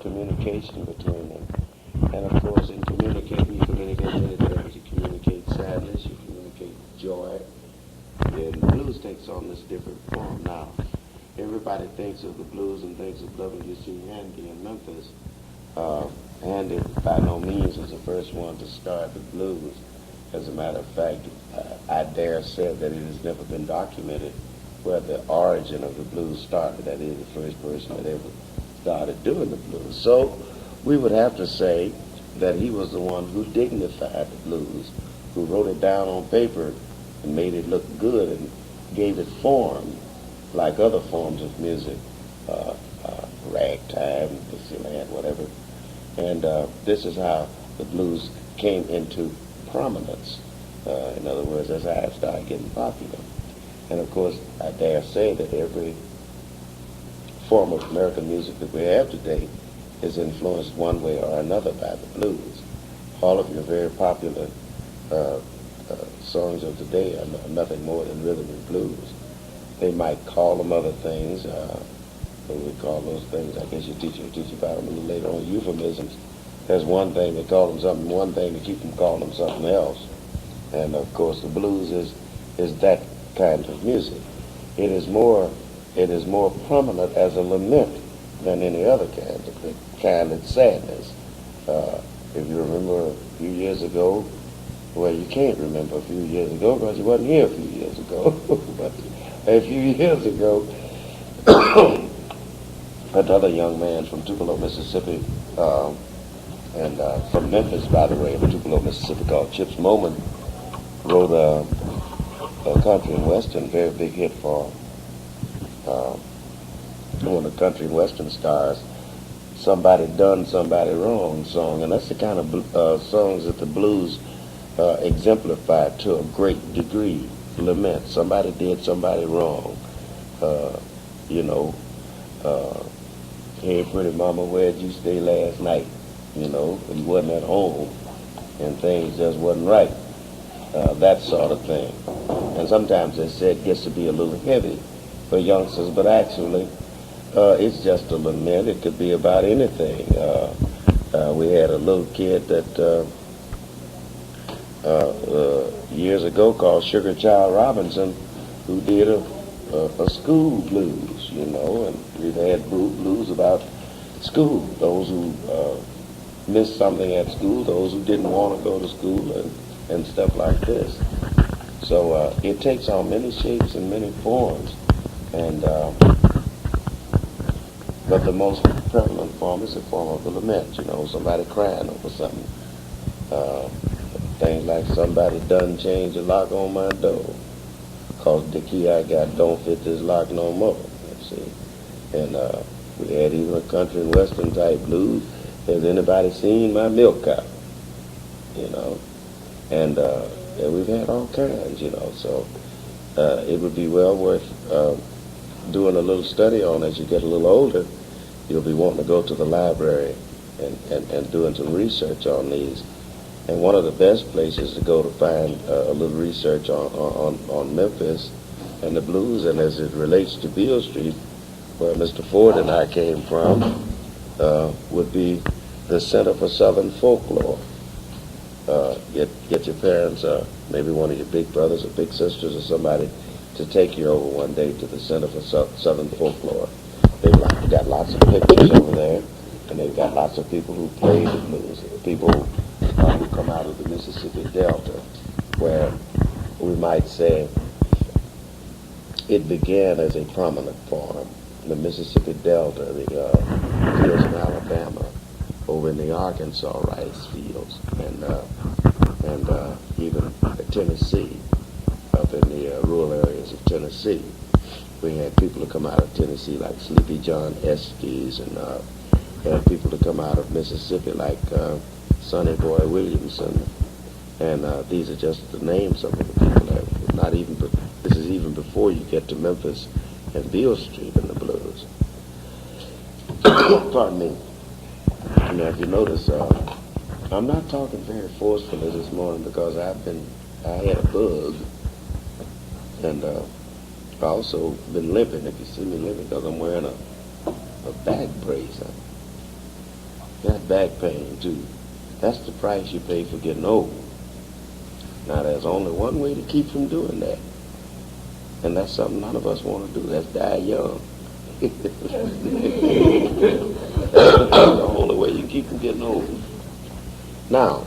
Communication between them. And of course, in communicating, you communicate many things. You communicate sadness, you communicate joy. And the blues takes on this different form now. Everybody thinks of the blues and thinks of W.C. Handy in Memphis. Handy, by no means, was the first one to start the blues. As a matter of fact, I dare say that it has never been documented where the origin of the blues started. That is, the first person that ever started doing the blues. So we would have to say that he was the one who dignified the blues, who wrote it down on paper and made it look good and gave it form like other forms of music, ragtime, Dixieland, whatever. And this is how the blues came into prominence. In other words, that's how it started getting popular. And of course, I dare say that every form of American music that we have today is influenced one way or another by the blues. All of your very popular songs of today are nothing more than rhythm and blues. They might call them other things. What we call those things, I guess your teacher will teach you about them a little later on, euphemisms. There's one thing they call them something, one thing to keep them calling them something else. And of course the blues is that kind of music. It is more prominent as a lament than any other kind. The kind of sadness. If you remember a few years ago, well, you can't remember a few years ago because you wasn't here a few years ago. But a few years ago, another young man from Tupelo, Mississippi, and from Memphis, by the way, from Tupelo, Mississippi, called Chips Moment, wrote a country and western, very big hit for one of the country and western stars, Somebody Done Somebody Wrong song. And that's the kind of songs that the blues exemplify to a great degree. Lament. Somebody did somebody wrong. Hey, pretty mama, where'd you stay last night? You wasn't at home and things just wasn't right. That sort of thing. And sometimes they say it gets to be a little heavy for youngsters, but actually it's just a lament. It could be about anything. We had a little kid that years ago called Sugar Child Robinson, who did a school blues, and we've had blues about school, those who missed something at school, those who didn't want to go to school, and stuff like this. So it takes on many shapes and many forms, and but the most prevalent form is the form of the lament, somebody crying over something. Things like somebody done changed the lock on my door, 'cause the key I got don't fit this lock no more, you see. And we had even a country and western type blues. Has anybody seen my milk cow? And we've had all kinds, so it would be well worth doing a little study on as you get a little older. You'll be wanting to go to the library and doing some research on these. And one of the best places to go to find a little research on Memphis and the blues, and as it relates to Beale Street, where Mr. Ford and I came from, would be the Center for Southern Folklore. Get your parents, maybe one of your big brothers or big sisters or somebody to take you over one day to the Center for Southern Folklore. They've got lots of pictures over there, and they've got lots of people who play the blues, people who come out of the Mississippi Delta, where we might say it began as a prominent farm. The Mississippi Delta, the fields in Alabama, over in the Arkansas rice fields, and even Tennessee, up in the rural areas of Tennessee. We had people to come out of Tennessee like Sleepy John Estes, and had people to come out of Mississippi like Sonny Boy Williamson, and these are just the names of the people that not even. This is even before you get to Memphis and Beale Street in the blues. Pardon me. Now, if you notice, I'm not talking very forcefully this morning because I had a bug, and I also been limping. If you see me limping, because I'm wearing a back brace. I got back pain too. That's the price you pay for getting old. Now, there's only one way to keep from doing that, and that's something none of us want to do. That's die young. That's the only way you keep from getting old. Now,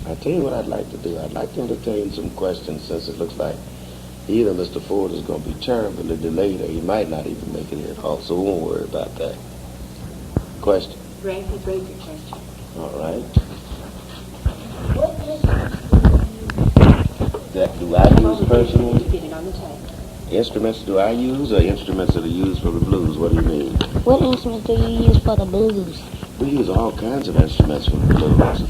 I tell you what I'd like to do. I'd like to entertain some questions, since it looks like either Mr. Ford is going to be terribly delayed, or he might not even make it at all, so we won't worry about that. Question? Ray has raised your question. All right. What instruments That do I use personally? Get it on the tape. Instruments do I use, or instruments that are used for the blues? What do you mean? What instruments do you use for the blues? We use all kinds of instruments for the blues.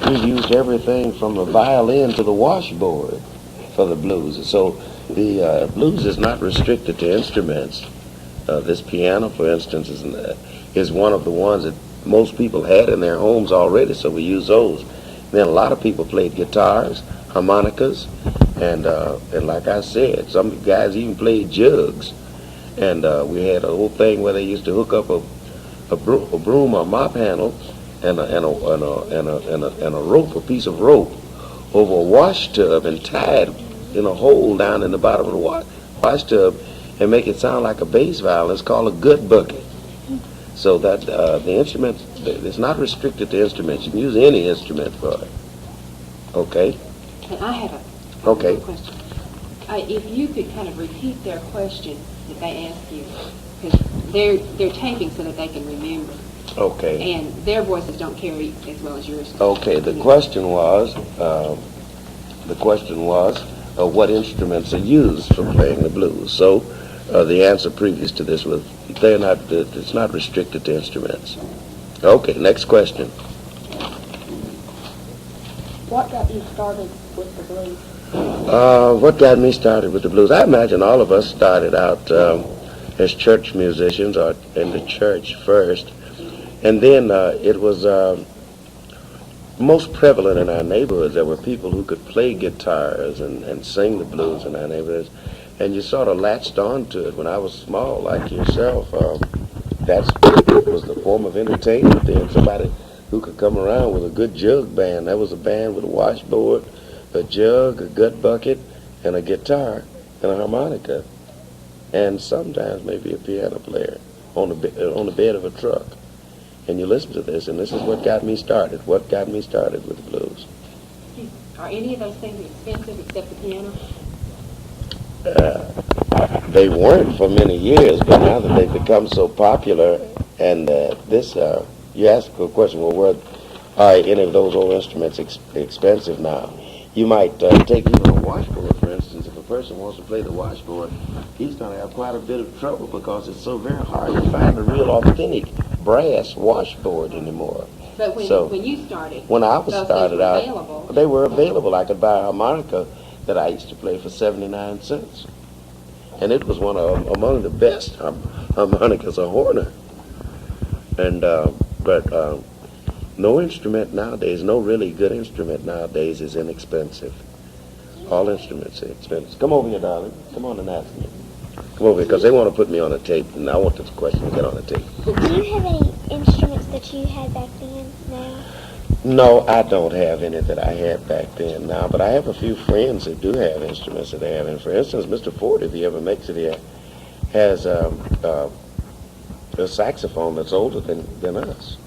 We used everything from the violin to the washboard for the blues. So the blues is not restricted to instruments. This piano, for instance, is one of the ones that most people had in their homes already, so we use those. Then a lot of people played guitars, harmonicas, and like I said, some guys even played jugs. And we had a whole thing where they used to hook up a broom or mop handle and a rope, a piece of rope, over a wash tub and tie it in a hole down in the bottom of the wash tub and make it sound like a bass violin. It's called a gut bucket. So that the instruments, it's not restricted to instruments. You can use any instrument for it. Okay? And I have a question. If you could kind of repeat their question that they asked you, because they're taping so that they can remember. Okay. And their voices don't carry as well as yours. Okay. The question was, what instruments are used for playing the blues? So the answer previous to this was it's not restricted to instruments. Okay. Next question. What got you started with the blues? What got me started with the blues? I imagine all of us started out as church musicians, or in the church first, and then it was most prevalent in our neighborhoods. There were people who could play guitars and sing the blues in our neighborhoods, and you sort of latched on to it. When I was small, like yourself, that was the form of entertainment then. Somebody who could come around with a good jug band. That was a band with a washboard, a jug, a gut bucket, and a guitar, and a harmonica, and sometimes maybe a piano player on the bed of a truck. And you listen to this, and this is what got me started. What got me started with the blues? Are any of those things expensive except the piano? They weren't for many years, but now that they've become so popular, and you asked a question, well, are any of those old instruments expensive now? You might take even a washboard, for instance. If a person wants to play the washboard, he's going to have quite a bit of trouble because it's so very hard to find a real authentic brass washboard anymore. But when you started, when I was started out, available. They were available. I could buy a harmonica that I used to play for 79 cents. And it was among the best harmonicas, a Horner. And but no instrument nowadays, no really good instrument nowadays is inexpensive. All instruments are expensive. Come over here, darling. Come on and ask me. Come over here, because they want to put me on a tape, and I want this question to get on the tape. Do you have any instruments that you had back then now? No, I don't have any that I had back then now, but I have a few friends that do have instruments that they have. And for instance, Mr. Ford, if he ever makes it here, has a saxophone that's older than us.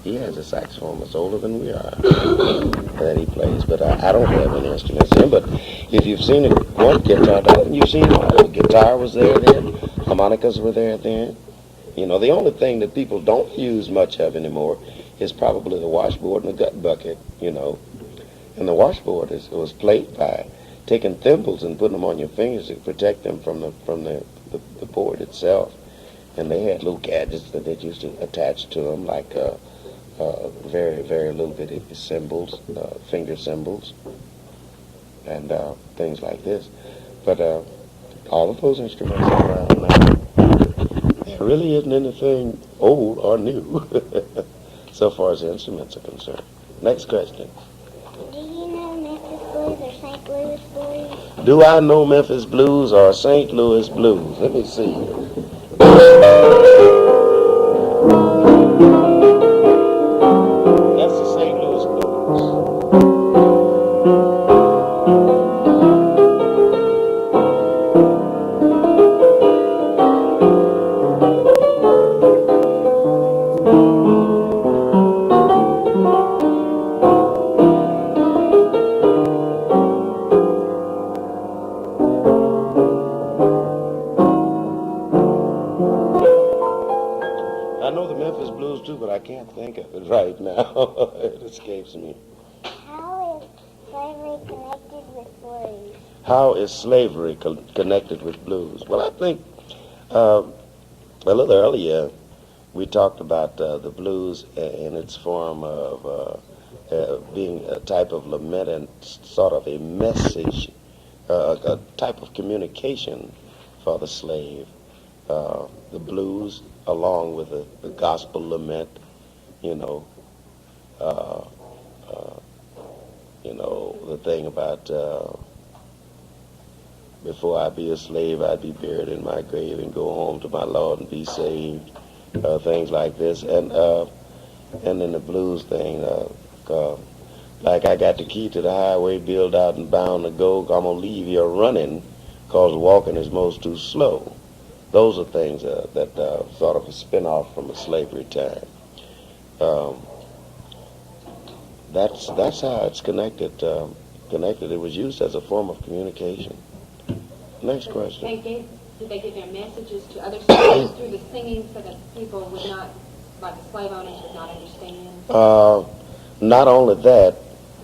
He has a saxophone that's older than we are that he plays, but I don't have any instruments in. But if you've seen one guitar, you've seen guitar was there then, harmonicas were there then. You know, the only thing that people don't use much of anymore is probably the washboard and the gut bucket, you know. And the washboard was played by taking thimbles and putting them on your fingers to protect them from the board itself. And they had little gadgets that they used to attach to them, like very, very little bitty cymbals, finger cymbals, and things like this. But all of those instruments are around now. There really isn't anything old or new so far as the instruments are concerned. Next question. Do you know Memphis blues or St. Louis blues? Do I know Memphis blues or St. Louis blues? Let me see. That's the St. Louis blues. I know the Memphis blues too, but I can't think of it right now. It escapes me. How is slavery connected with blues? How is slavery connected with blues? Well, I think a little earlier we talked about the blues in its form of being a type of lament and sort of a message, a type of communication for the slave. The blues, along with the gospel lament, you know, the thing about before I be a slave, I'd be buried in my grave and go home to my Lord and be saved, things like this, and then the blues thing, like I got the key to the highway, built out and bound to go. I'm gonna leave you running, 'cause walking is most too slow. Those are things that sort of a spin-off from a slavery time. That's how it's connected. It was used as a form of communication. Next question. Did they give their messages to other slaves through the singing so that people would not, like the slave owners, would not understand? Not only that,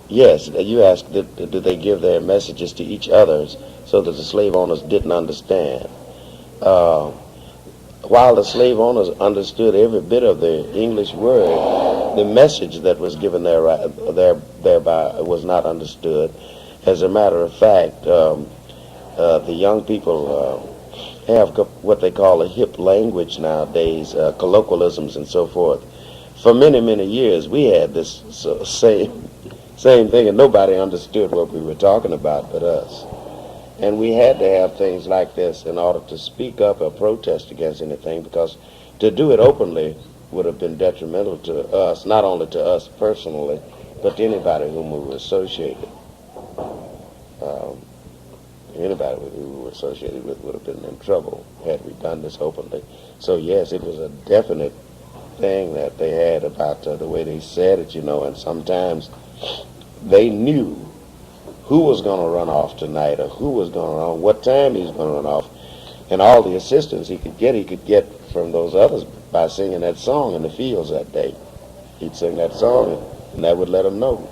yes, you asked, did they give their messages to each others so that the slave owners didn't understand? While the slave owners understood every bit of the English word, the message that was given thereby was not understood. As a matter of fact, the young people have what they call a hip language nowadays, colloquialisms and so forth. For many, many years, we had this same thing, and nobody understood what we were talking about but us. And we had to have things like this in order to speak up or protest against anything, because to do it openly would have been detrimental to us, not only to us personally, but to anybody whom we were associated. Anybody who we were associated with would have been in trouble had we done this openly. So yes, it was a definite thing that they had about the way they said it, you know, and sometimes they knew who was going to run off tonight, or who was going to run, what time he was going to run off, and all the assistance he could get from those others by singing that song in the fields that day. He'd sing that song, and that would let him know.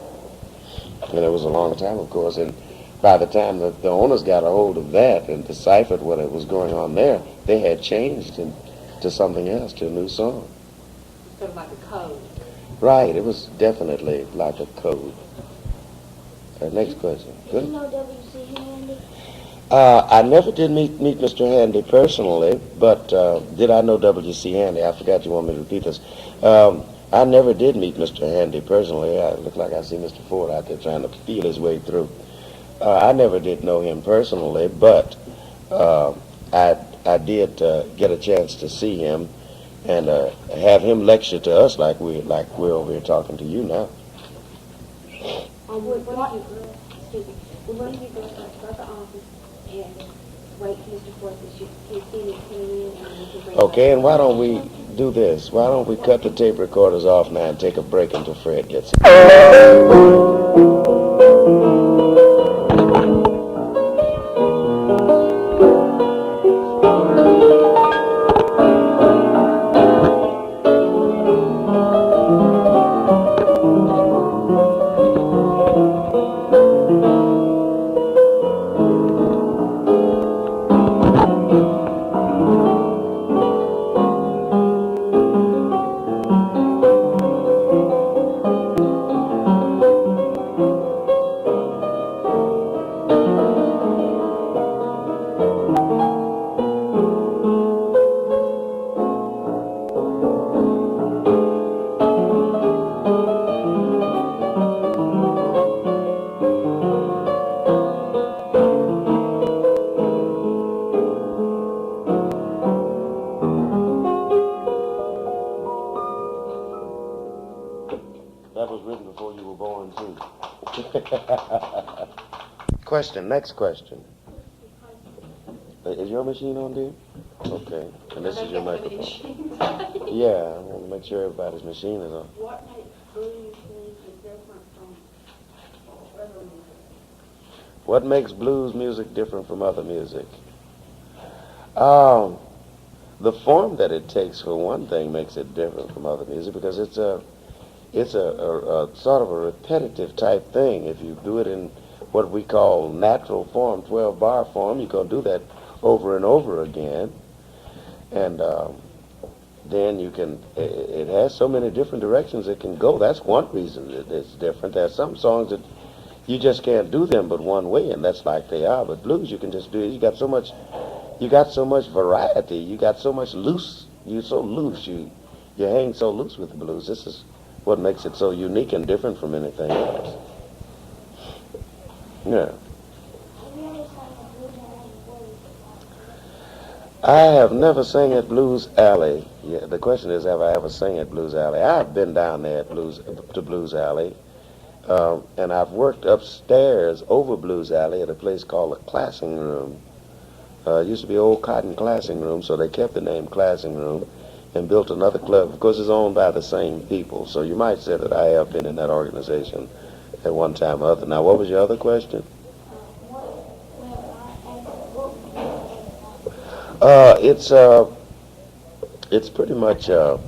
And it was a long time, of course, and by the time that the owners got a hold of that and deciphered what was going on there, they had changed to something else, to a new song. Sort of like a code. Right, it was definitely like a code. Next question. Do you know W.C. Handy? I never did meet Mr. Handy personally, but did I know W.C. Handy? I forgot you want me to repeat this. I never did meet Mr. Handy personally. I look like I see Mr. Ford out there trying to feel his way through. I never did know him personally, but I did get a chance to see him and have him lecture to us like we're over here talking to you now. When you go to the office and wait till Mr. Ford is his senior coming in and we can bring Okay, and why don't we do this? Why don't we cut the tape recorders off now and take a break until Fred gets here? That was written before you were born, too. Question, next question. Is your machine on, dear? Okay, and this is your microphone. Yeah, I want to make sure everybody's machine is on. What makes blues music different from other music? What makes blues music different from other music? The form that it takes, for one thing, makes it different from other music because it's a sort of a repetitive type thing. If you do it in what we call natural form, 12-bar form, you're going to do that over and over again. And then you can, it has so many different directions it can go. That's one reason that it's different. There's some songs that you just can't do them but one way, and that's like they are. But blues, you can just do it. You got so much variety. You got so much loose. You're so loose. You hang so loose with the blues. This is what makes it so unique and different from anything else. Yeah. I have never sang at Blues Alley. Yeah, the question is, have I ever sang at Blues Alley? I've been down there at Blues Alley, and I've worked upstairs over Blues Alley at a place called the Classing Room. It used to be Old Cotton Classing Room, so they kept the name Classing Room and built another club. Of course, it's owned by the same people, so you might say that I have been in that organization at one time or other. Now, what was your other question? It's pretty much a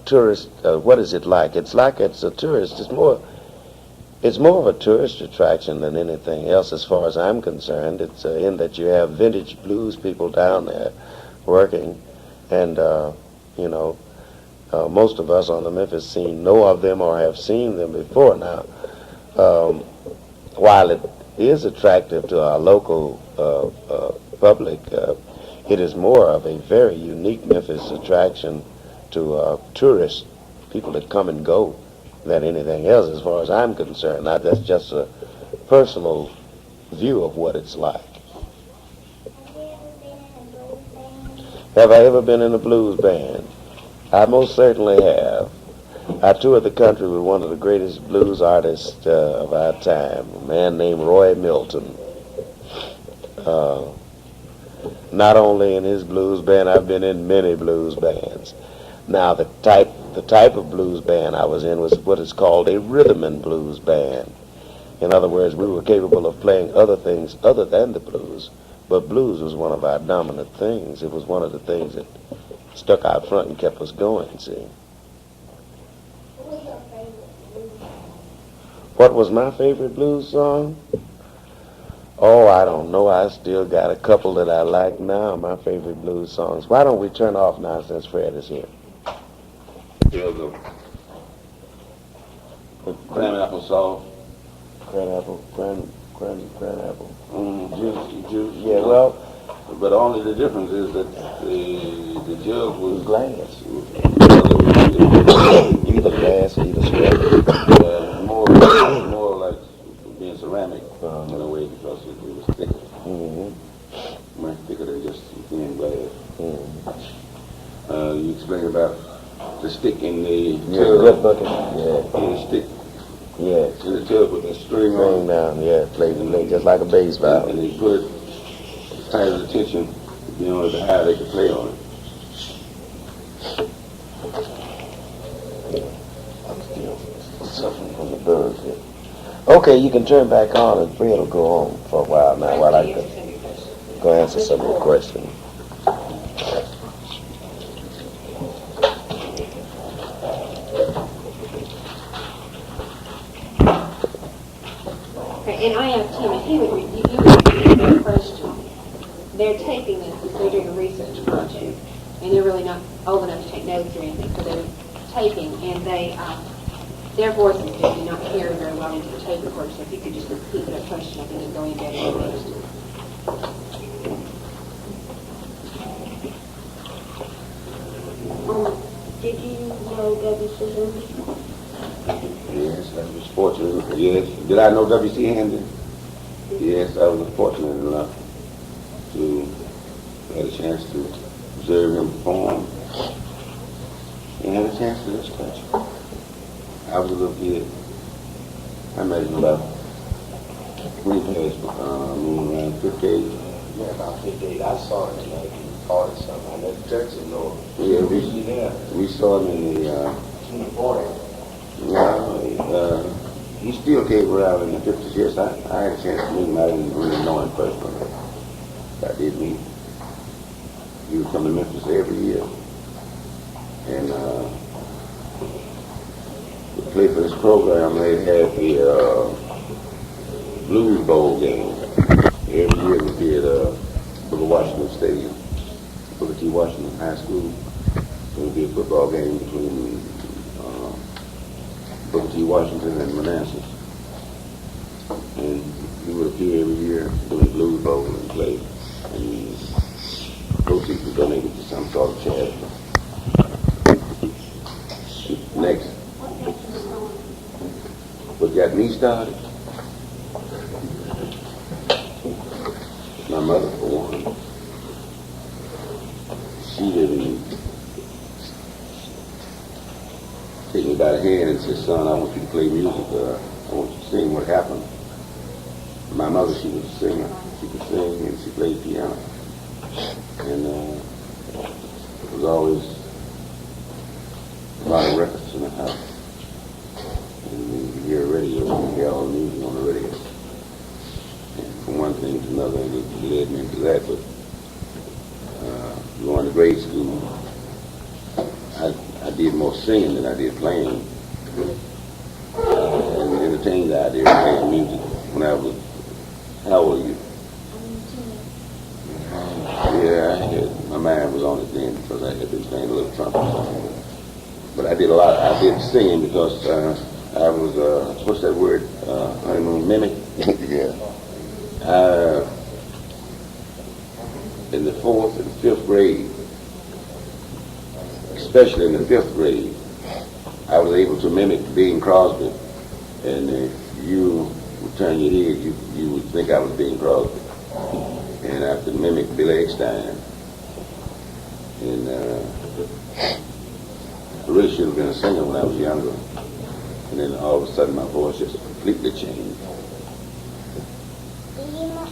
tourist. What is it like? It's like it's a tourist. It's more of a tourist attraction than anything else, as far as I'm concerned. It's in that you have vintage blues people down there working, and most of us on the Memphis scene know of them or have seen them before. Now, while it is attractive to our local public, it is more of a very unique Memphis attraction to tourists, people that come and go, than anything else, as far as I'm concerned. Now, that's just a personal view of what it's like. Have I ever been in a blues band? I most certainly have. I toured the country with one of the greatest blues artists of our time, a man named Roy Milton. Not only in his blues band, I've been in many blues bands. Now, the type of blues band I was in was what is called a rhythm and blues band. In other words, we were capable of playing other things other than the blues, but blues was one of our dominant things. It was one of the things that stuck out front and kept us going, see. What was my favorite blues song? Oh, I don't know. I still got a couple that I like now, my favorite blues songs. Why don't we turn off now since Fred is here? Here's a cranapple sauce. Cranapple. Juice. Yeah, well, But only the difference is that the jug was glass. Either Either glass or either straight. more like being ceramic in a way because it was thicker. Mm-hmm. Much thicker than just thin glass. Mm-hmm. You explained about the stick in the Red tub. bucket. Yeah. In the stick Yeah. in the tub with the string on String down. Yeah. Play just like a bass it. valve. And they put it tight as attention, the higher they can play on it. I'm still suffering from the buzz here. Okay, you can turn back on and Fred will go on for a while now while I go answer some of your questions. And I asked him, and he would repeat their question. They're taping this because they're doing a research project, and they're really not old enough to take notes or anything, so they're taping, and their voices do not hear very well into the tape recorder, so if you could just repeat that question, I think it'd go in better. Did you know W.C. Henderson? Yes, I was fortunate. Yes. Did I know W.C. Henderson? Yes, I was fortunate enough to have a chance to observe him perform and have a chance to this country. I was a little kid. I imagine about when he passed moving around 58. Yeah, about 58. I saw it in 1940 something. I left Texas, Lord. Yeah, we saw him in the 40. he still came around in the 50s. Yes, I had a chance to meet him. I didn't really know him personally. I did meet him. He would come to Memphis every year. And to play for this program, they had the Blues Bowl game. Every year we did Booker Washington Stadium, Booker T. Washington High School. There would be a football game between Booker T. Washington and Manassas. And he would appear every year doing the Blues Bowl and play. And proceeds were donated to some sort of charity. Next. What got me started? My mother, for one. She didn't take me by the hand and say, son, I want you to play music. I want you to sing. What happened? My mother, she was a singer. She could sing and she played piano. And it was always a lot of records in the house. And you hear radio, you hear all the music on the radio. And from one thing to another, and it led me into that. But going to grade school, I did more singing than I did playing. And entertained the idea of playing music when I was, how old are you? Yeah, my mind was on it then because I had been playing a little trumpet or something. But I did singing because I was, what's that word, honeymoon mimic? Yeah. In the 4th and 5th grade, especially in the 5th grade, I was able to mimic Bing Crosby. And if you would turn your head, you would think I was Bing Crosby. And I could mimic Billy Eckstein. And I really should have been a singer when I was younger. And then all of a sudden my voice just completely changed. Do you know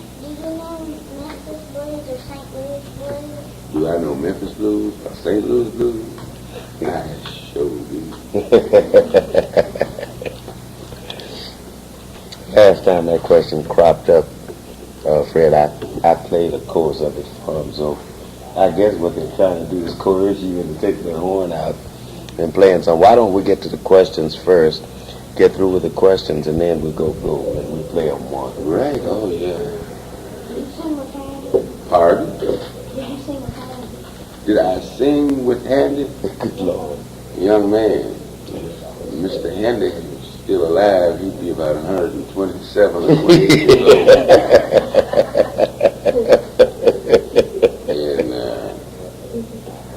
Memphis Blues or St. Louis Blues? Do I know Memphis Blues or St. Louis Blues? I sure do. Last time that question cropped up, Fred, I played a chorus of it for him, so I guess what they're trying to do is coerce you into taking the horn out and playing some. Why don't we get to the questions first, get through with the questions, and then we go and we play them one. Right, oh yeah. Did you sing with Handy? Pardon? Did you sing with Handy? Did I sing with Handy? Good Lord. Young man, Mr. Handy is still alive. He'd be about 127 or 28 years old. And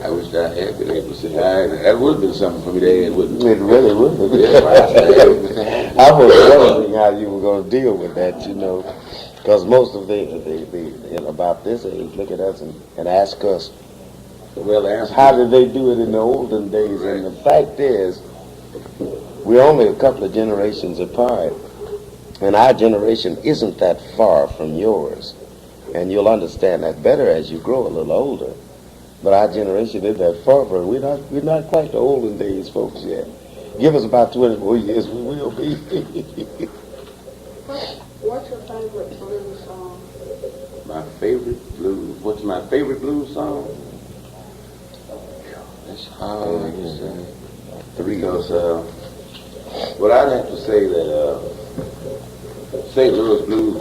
I wish I had been able to sing. That would have been something for me to add, wouldn't it? It really would have. Yeah, I was wondering how you were going to deal with that, because most of the about this age look at us and ask us, well, the answer how did they do it in the olden days? Right. And the fact is, we're only a couple of generations apart, and our generation isn't that far from yours. And you'll understand that better as you grow a little older. But our generation is that far, but we're not quite the olden days folks yet. Give us about 20 more years, we will be. What's your favorite blues song? My favorite blues. What's my favorite blues song? That's hard to say. Because what I'd have to say that St. Louis blues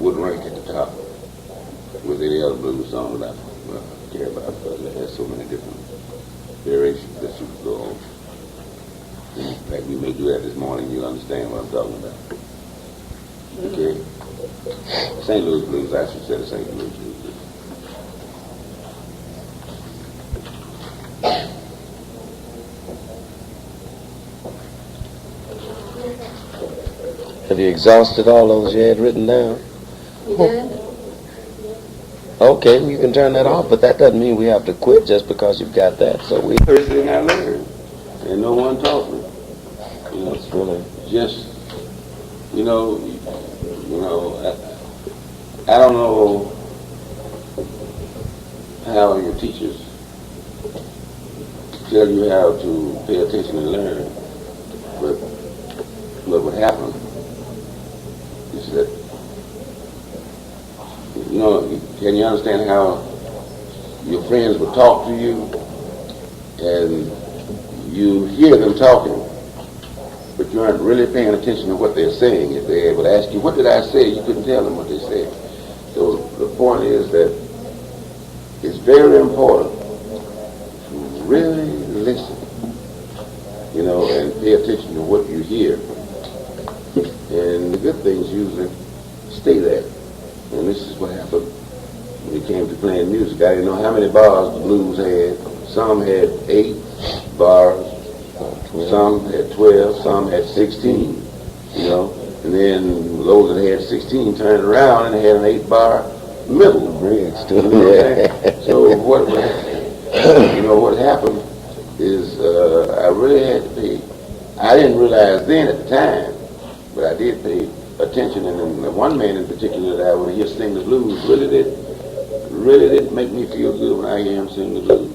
would rank at the top with any other blues song that I care about, because it has so many different variations that you could go on. In fact, we may do that this morning. You'll understand what I'm talking about. Okay? St. Louis blues, I should say the St. Louis blues. Have you exhausted all those you had written down? You done? Okay, you can turn that off, but that doesn't mean we have to quit just because you've got that. So we. First thing I learned, and no one taught me. You know, It's really. just, I don't know how your teachers tell you how to pay attention and learn, but what happened is that, can you understand how your friends would talk to you and you hear them talking, but you aren't really paying attention to what they're saying? If they would ask you, what did I say? You couldn't tell them what they said. So the point is that it's very important to really listen, and pay attention to what you hear. And the good things usually stay there. And this is what happened when it came to playing music. I didn't know how many bars the blues had. Some had 8 bars, some had 12, some had 16, And then those that had 16 turned around and had an 8-bar middle bridge to it. So what happened is I really had to pay. I didn't realize then at the time, but I did pay attention. And then the one man in particular that I would hear sing the blues really did make me feel good when I hear him sing the blues.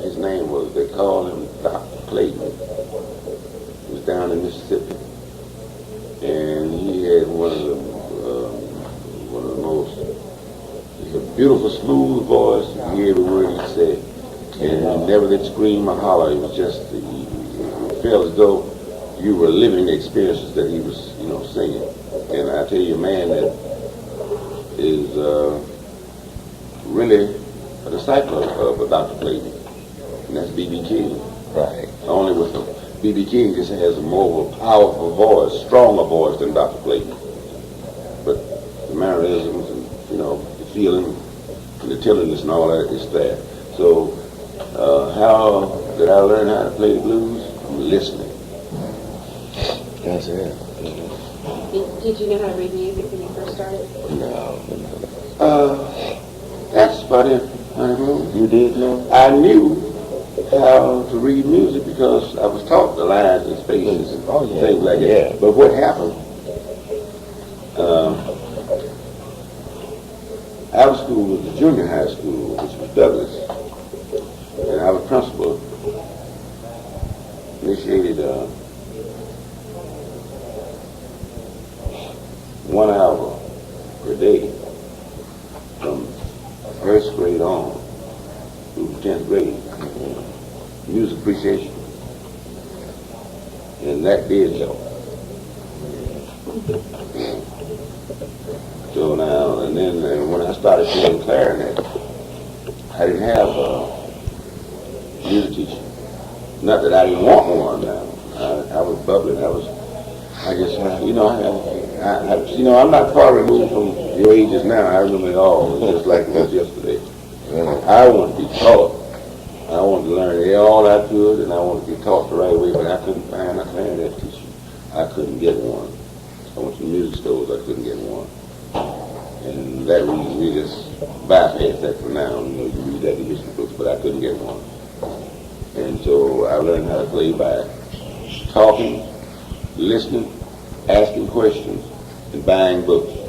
His name was, they called him Dr. Clayton. He was down in Mississippi. And he had one of the most beautiful, smooth voice. You hear every word he said. And he never did scream or holler. It was just, you felt as though you were living the experiences that he was, singing. And I tell you, a man that is really a disciple of Dr. Clayton, and that's B.B. King. Right. Only with him. B.B. King just has a more powerful voice, stronger voice than Dr. Clayton. But the mannerisms and, the feeling and the tenderness and all that is there. So how did I learn how to play the blues? From listening. That's it. Did you know how to read music when you first started? No. That's about it, Honeymoon. You did know? I knew how to read music because I was taught the lines and spaces and things like that. Yeah. But what happened, our school was the junior high school, which was Douglas, and our principal initiated 1 hour per day from first grade on through 10th grade, music appreciation. And that did help. So now, and then when I started playing clarinet, I didn't have a music teacher. Not that I didn't want one now. I was bubbling. I'm not far removed from your ages now. I remember it all. It's just like it was yesterday. I wanted to be taught. I wanted to learn all I could, and I wanted to be taught the right way, but I couldn't find a clarinet teacher. I couldn't get one. I went to the music stores, I couldn't get one. And that reason, we just bypassed that for now. You read that in history books, but I couldn't get one. And so I learned how to play by talking, listening, asking questions, and buying books.